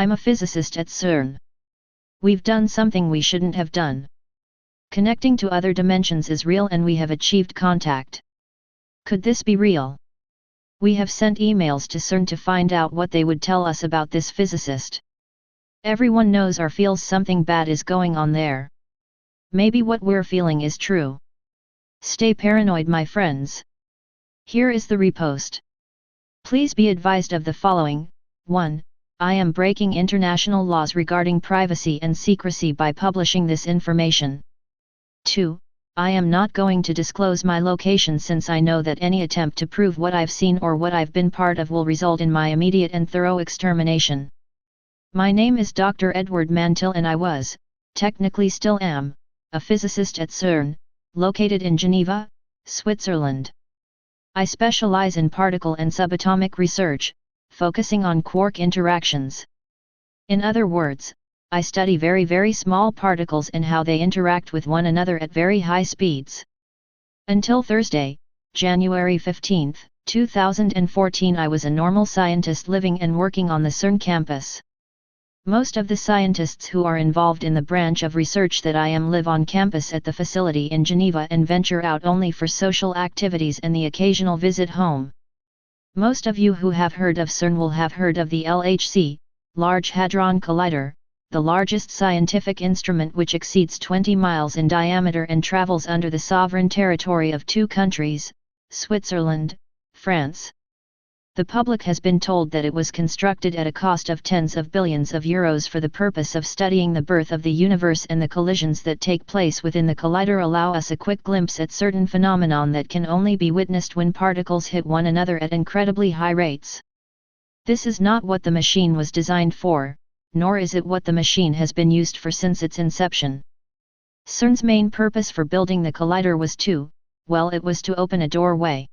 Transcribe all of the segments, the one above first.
I'm a physicist at CERN. We've done something we shouldn't have done. Connecting to other dimensions is real and we have achieved contact. Could this be real? We have sent emails to CERN to find out what they would tell us about this physicist. Everyone knows or feels something bad is going on there. Maybe what we're feeling is true. Stay paranoid, my friends. Here is the repost. Please be advised of the following. 1. I am breaking international laws regarding privacy and secrecy by publishing this information. 2. I am not going to disclose my location since I know that any attempt to prove what I've seen or what I've been part of will result in my immediate and thorough extermination. My name is Dr. Edward Mantel and I was, technically still am, a physicist at CERN, located in Geneva, Switzerland. I specialize in particle and subatomic research, focusing on quark interactions. In other words, I study very small particles and how they interact with one another at very high speeds. Until Thursday, January 15, 2014, I was a normal scientist living and working on the CERN campus. Most of the scientists who are involved in the branch of research that I am live on campus at the facility in Geneva and venture out only for social activities and the occasional visit home. Most of you who have heard of CERN will have heard of the LHC, Large Hadron Collider, the largest scientific instrument which exceeds 20 miles in diameter and travels under the sovereign territory of two countries, Switzerland, France. The public has been told that it was constructed at a cost of tens of billions of euros for the purpose of studying the birth of the universe, and the collisions that take place within the collider allow us a quick glimpse at certain phenomenon that can only be witnessed when particles hit one another at incredibly high rates. This is not what the machine was designed for, nor is it what the machine has been used for since its inception. CERN's main purpose for building the collider was to open a doorway.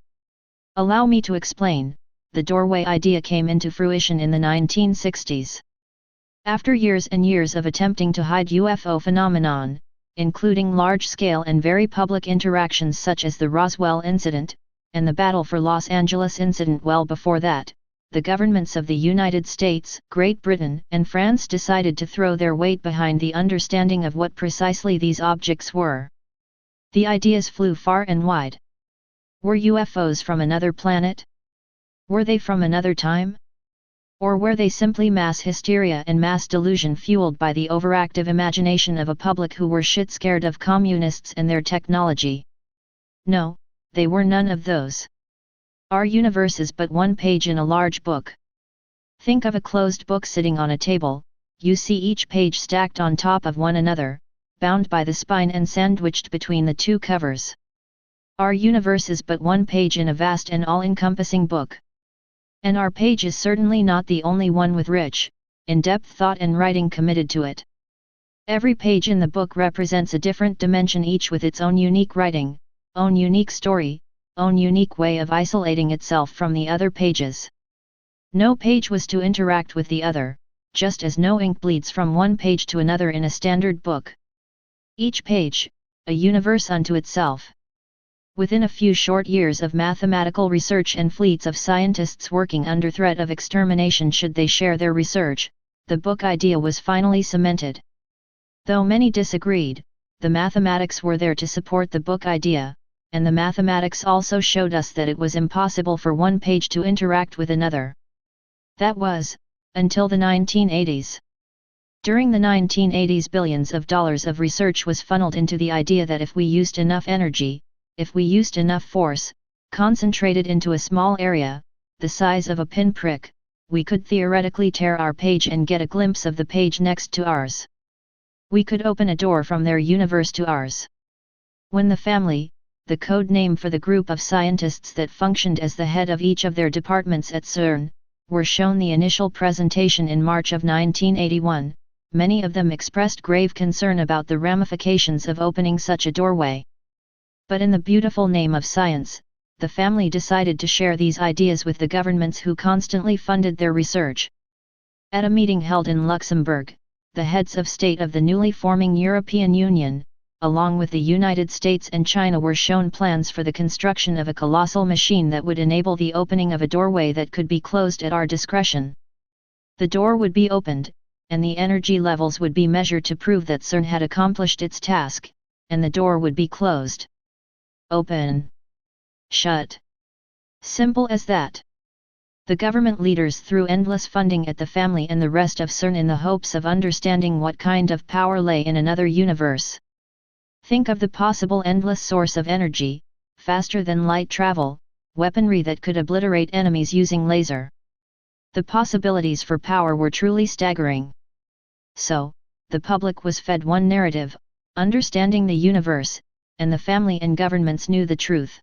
Allow me to explain. The doorway idea came into fruition in the 1960s. After years and years of attempting to hide UFO phenomenon, including large-scale and very public interactions such as the Roswell incident, and the Battle for Los Angeles incident well before that, the governments of the United States, Great Britain, and France decided to throw their weight behind the understanding of what precisely these objects were. The ideas flew far and wide. Were UFOs from another planet? Were they from another time? Or were they simply mass hysteria and mass delusion fueled by the overactive imagination of a public who were shit scared of communists and their technology? No, they were none of those. Our universe is but one page in a large book. Think of a closed book sitting on a table. You see each page stacked on top of one another, bound by the spine and sandwiched between the two covers. Our universe is but one page in a vast and all-encompassing book. And our page is certainly not the only one with rich, in-depth thought and writing committed to it. Every page in the book represents a different dimension, each with its own unique writing, own unique story, own unique way of isolating itself from the other pages. No page was to interact with the other, just as no ink bleeds from one page to another in a standard book. Each page, a universe unto itself. Within a few short years of mathematical research and fleets of scientists working under threat of extermination should they share their research, the book idea was finally cemented. Though many disagreed, the mathematics were there to support the book idea, and the mathematics also showed us that it was impossible for one page to interact with another. That was, until the 1980s. During the 1980s, billions of dollars of research was funneled into the idea that if we used enough energy, if we used enough force, concentrated into a small area, the size of a pinprick, we could theoretically tear our page and get a glimpse of the page next to ours. We could open a door from their universe to ours. When the family, the code name for the group of scientists that functioned as the head of each of their departments at CERN, were shown the initial presentation in March of 1981, many of them expressed grave concern about the ramifications of opening such a doorway. But in the beautiful name of science, the family decided to share these ideas with the governments who constantly funded their research. At a meeting held in Luxembourg, the heads of state of the newly forming European Union, along with the United States and China, were shown plans for the construction of a colossal machine that would enable the opening of a doorway that could be closed at our discretion. The door would be opened, and the energy levels would be measured to prove that CERN had accomplished its task, and the door would be closed. Open. Shut. Simple as that. The government leaders threw endless funding at the family and the rest of CERN in the hopes of understanding what kind of power lay in another universe. Think of the possible endless source of energy, faster than light travel, weaponry that could obliterate enemies using laser. The possibilities for power were truly staggering. So, the public was fed one narrative, understanding the universe, and the family and governments knew the truth.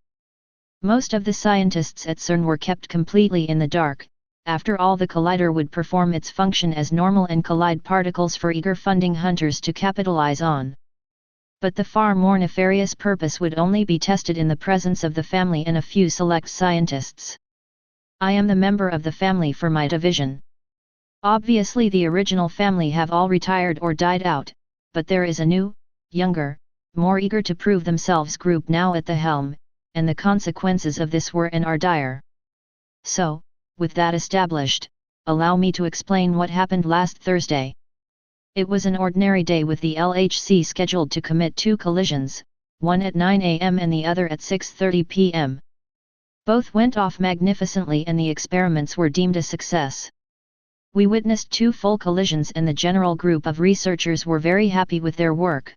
Most of the scientists at CERN were kept completely in the dark. After all, the collider would perform its function as normal and collide particles for eager funding hunters to capitalize on. But the far more nefarious purpose would only be tested in the presence of the family and a few select scientists. I am the member of the family for my division. Obviously the original family have all retired or died out, but there is a new, younger, more eager to prove themselves group now at the helm, and the consequences of this were and are dire. So, with that established, allow me to explain what happened last Thursday. It was an ordinary day with the LHC scheduled to commit 2 collisions, one at 9 a.m. and the other at 6:30 p.m. Both went off magnificently and the experiments were deemed a success. We witnessed 2 full collisions and the general group of researchers were very happy with their work.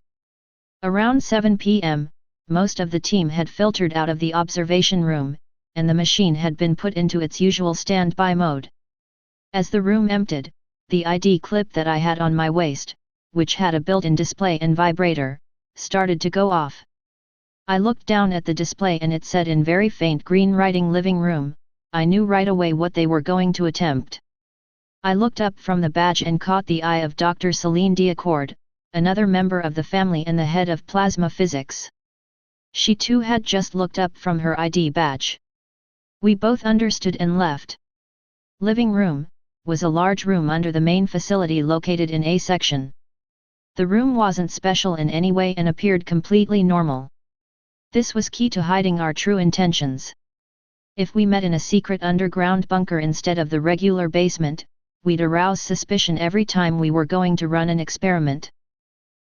Around 7 p.m., most of the team had filtered out of the observation room, and the machine had been put into its usual standby mode. As the room emptied, the ID clip that I had on my waist, which had a built-in display and vibrator, started to go off. I looked down at the display and it said in very faint green writing living room. I knew right away what they were going to attempt. I looked up from the badge and caught the eye of Dr. Celine Diacord, another member of the family and the head of plasma physics. She too had just looked up from her ID badge. We both understood and left. Living room was a large room under the main facility located in A section. The room wasn't special in any way and appeared completely normal. This was key to hiding our true intentions. If we met in a secret underground bunker instead of the regular basement, we'd arouse suspicion every time we were going to run an experiment.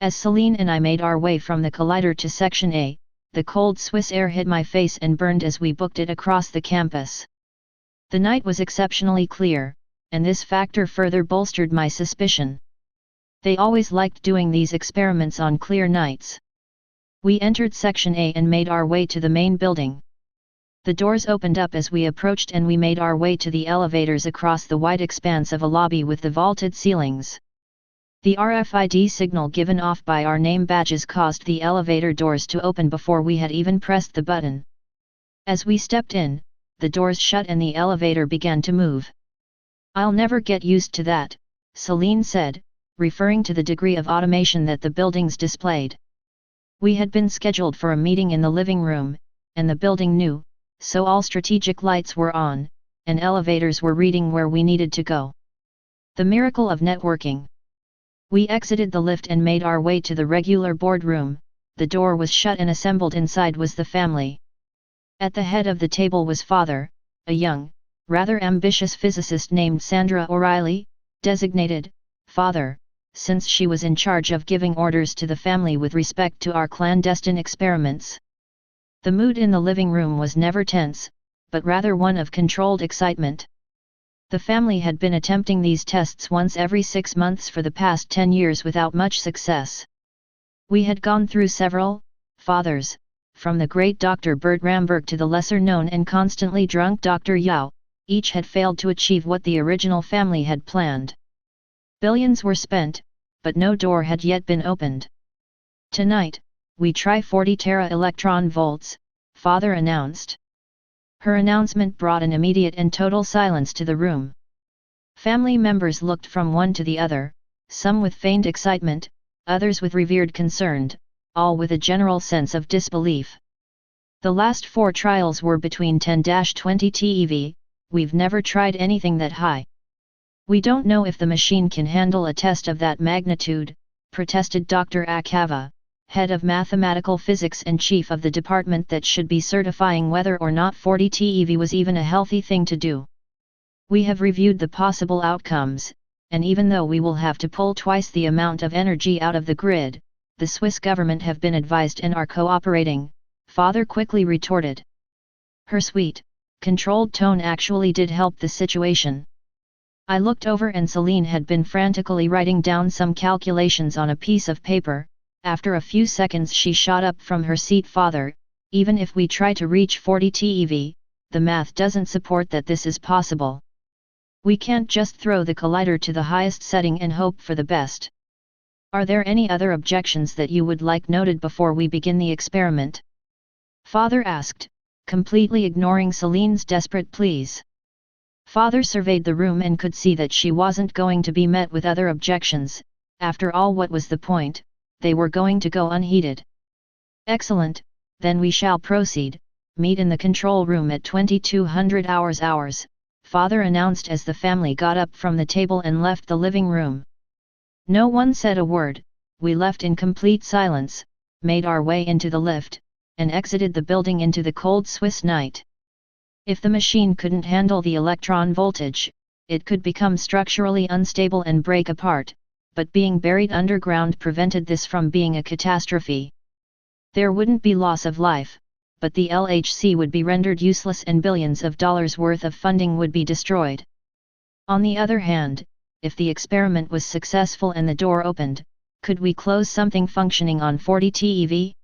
As Celine and I made our way from the collider to Section A, the cold Swiss air hit my face and burned as we booked it across the campus. The night was exceptionally clear, and this factor further bolstered my suspicion. They always liked doing these experiments on clear nights. We entered Section A and made our way to the main building. The doors opened up as we approached and we made our way to the elevators across the wide expanse of a lobby with the vaulted ceilings. The RFID signal given off by our name badges caused the elevator doors to open before we had even pressed the button. As we stepped in, the doors shut and the elevator began to move. "I'll never get used to that," Celine said, referring to the degree of automation that the buildings displayed. We had been scheduled for a meeting in the living room, and the building knew, so all strategic lights were on, and elevators were reading where we needed to go. The miracle of networking. We exited the lift and made our way to the regular boardroom. The door was shut and assembled inside was the family. At the head of the table was Father, a young, rather ambitious physicist named Sandra O'Reilly, designated Father, since she was in charge of giving orders to the family with respect to our clandestine experiments. The mood in the living room was never tense, but rather one of controlled excitement. The family had been attempting these tests once every 6 months for the past 10 years without much success. We had gone through several fathers, from the great Dr. Bert Ramberg to the lesser-known and constantly drunk Dr. Yao. Each had failed to achieve what the original family had planned. Billions were spent, but no door had yet been opened. "Tonight, we try 40 tera-electron volts," Father announced. Her announcement brought an immediate and total silence to the room. Family members looked from one to the other, some with feigned excitement, others with revered concern, all with a general sense of disbelief. The last 4 trials were between 10-20 TeV, we've never tried anything that high. "We don't know if the machine can handle a test of that magnitude," protested Dr. Akava, head of mathematical physics and chief of the department that should be certifying whether or not 40 TeV was even a healthy thing to do. "We have reviewed the possible outcomes, and even though we will have to pull twice the amount of energy out of the grid, the Swiss government have been advised and are cooperating, Father quickly retorted. Her sweet, controlled tone actually did help the situation. I looked over and Celine had been frantically writing down some calculations on a piece of paper. After a few seconds she shot up from her seat. Father, even if we try to reach 40 TeV, the math doesn't support that this is possible. We can't just throw the collider to the highest setting and hope for the best. Are there any other objections that you would like noted before we begin the experiment? Father asked, completely ignoring Celine's desperate pleas. Father surveyed the room and could see that she wasn't going to be met with other objections. After all, what was the point? They were going to go unheeded. Excellent, then we shall proceed. Meet in the control room at 2200 hours, Father announced as the family got up from the table and left the living room. No one said a word. We left in complete silence, made our way into the lift, and exited the building into the cold Swiss night. If the machine couldn't handle the electron voltage, it could become structurally unstable and break apart, but being buried underground prevented this from being a catastrophe. There wouldn't be loss of life, but the LHC would be rendered useless and billions of dollars worth of funding would be destroyed. On the other hand, if the experiment was successful and the door opened, could we close something functioning on 40 TeV?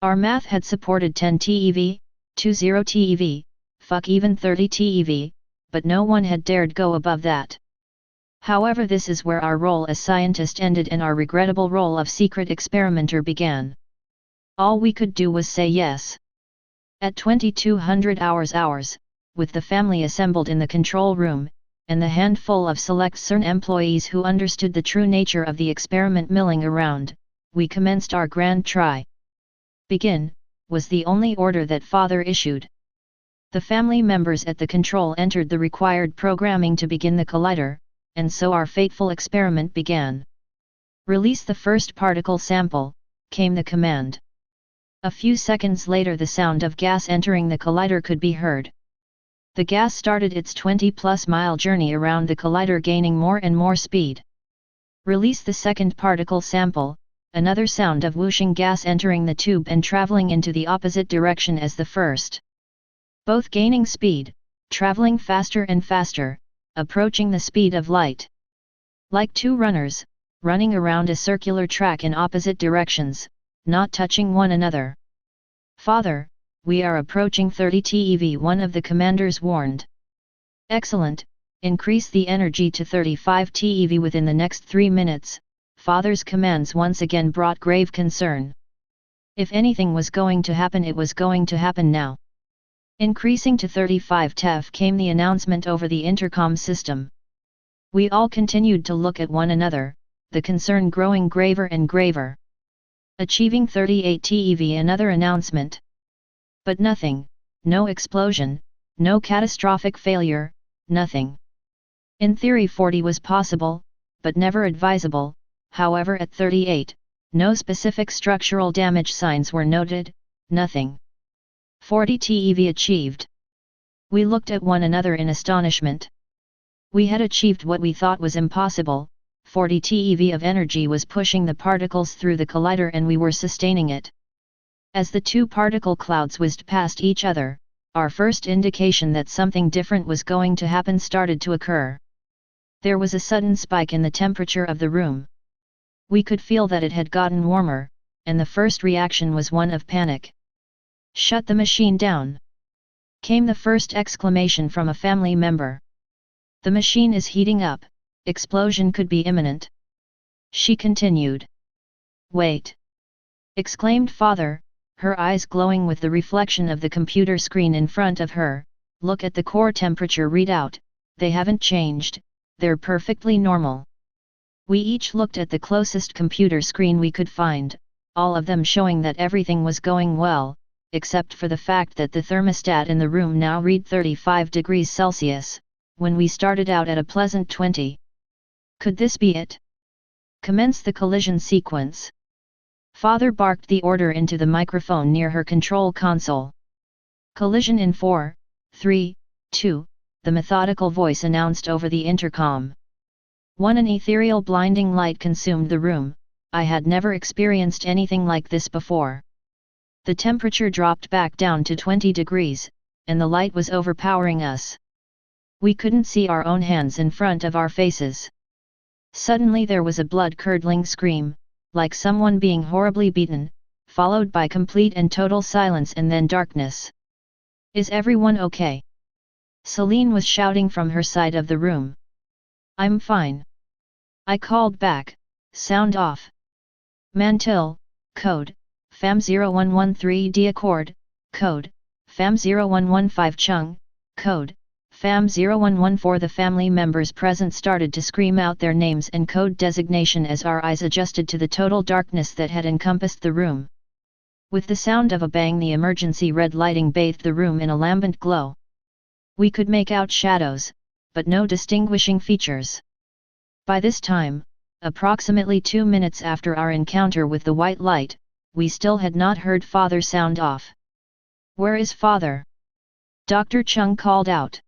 Our math had supported 10 TeV, 20 TeV, fuck even 30 TeV, but no one had dared go above that. However, this is where our role as scientist ended and our regrettable role of secret experimenter began. All we could do was say yes. At 2200 hours, with the family assembled in the control room, and the handful of select CERN employees who understood the true nature of the experiment milling around, we commenced our grand try. Begin, was the only order that Father issued. The family members at the control entered the required programming to begin the collider, and so our fateful experiment began. Release the first particle sample, came the command. A few seconds later the sound of gas entering the collider could be heard. The gas started its 20+ mile journey around the collider, gaining more and more speed. Release the second particle sample, another sound of whooshing gas entering the tube and traveling into the opposite direction as the first. Both gaining speed, traveling faster and faster, approaching the speed of light. Like two runners, running around a circular track in opposite directions, not touching one another. Father, we are approaching 30 TeV, one of the commanders warned. Excellent, increase the energy to 35 TeV within the next 3 minutes, Father's commands once again brought grave concern. If anything was going to happen, it was going to happen now. Increasing to 35 TeV came the announcement over the intercom system. We all continued to look at one another, the concern growing graver and graver. Achieving 38 TeV, another announcement. But nothing, no explosion, no catastrophic failure, nothing. In theory 40 was possible, but never advisable. However, at 38, no specific structural damage signs were noted, nothing. 40 TeV achieved. We looked at one another in astonishment. We had achieved what we thought was impossible. 40 TeV of energy was pushing the particles through the collider and we were sustaining it. As the two particle clouds whizzed past each other, our first indication that something different was going to happen started to occur. There was a sudden spike in the temperature of the room. We could feel that it had gotten warmer, and the first reaction was one of panic. Shut the machine down! Came the first exclamation from a family member. The machine is heating up, explosion could be imminent. She continued. Wait! Exclaimed Father, her eyes glowing with the reflection of the computer screen in front of her. Look at the core temperature readout, they haven't changed, they're perfectly normal. We each looked at the closest computer screen we could find, all of them showing that everything was going well, except for the fact that the thermostat in the room now read 35 degrees Celsius, when we started out at a pleasant 20. Could this be it? Commence the collision sequence. Father barked the order into the microphone near her control console. Collision in 4, 3, 2, the methodical voice announced over the intercom. An ethereal blinding light consumed the room. I had never experienced anything like this before. The temperature dropped back down to 20 degrees, and the light was overpowering us. We couldn't see our own hands in front of our faces. Suddenly there was a blood-curdling scream, like someone being horribly beaten, followed by complete and total silence and then darkness. "Is everyone okay?" Celine was shouting from her side of the room. "I'm fine," I called back, "sound off." Mantil, code, FAM 0113D Accord, code, FAM 0115 Chung, code, FAM 0114. The family members present started to scream out their names and code designation as our eyes adjusted to the total darkness that had encompassed the room. With the sound of a bang, the emergency red lighting bathed the room in a lambent glow. We could make out shadows, but no distinguishing features. By this time, approximately 2 minutes after our encounter with the white light, we still had not heard Father sound off. "Where is Father?" Dr. Chung called out.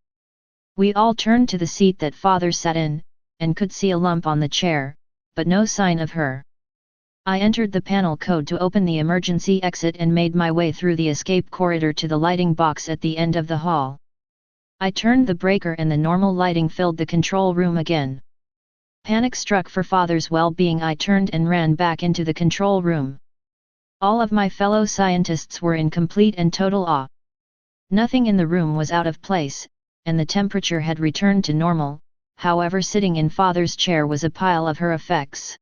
We all turned to the seat that Father sat in, and could see a lump on the chair, but no sign of her. I entered the panel code to open the emergency exit and made my way through the escape corridor to the lighting box at the end of the hall. I turned the breaker and the normal lighting filled the control room again. Panic struck for Father's well-being. I turned and ran back into the control room. All of my fellow scientists were in complete and total awe. Nothing in the room was out of place, and the temperature had returned to normal. However, sitting in Father's chair was a pile of her effects.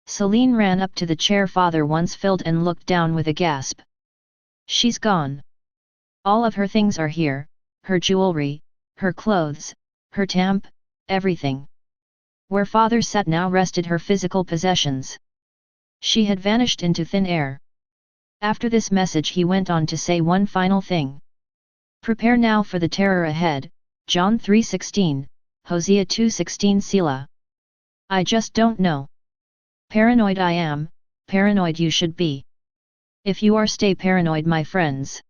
Celine ran up to the chair Father once filled and looked down with a gasp. "She's gone. All of her things are here, her jewelry, her clothes, her tamp, everything." Where Father sat now rested her physical possessions. She had vanished into thin air. After this message he went on to say one final thing. "Prepare now for the terror ahead, John 3:16, Hosea 2:16 Selah. I just don't know. Paranoid I am, paranoid you should be. If you are, stay paranoid, my friends."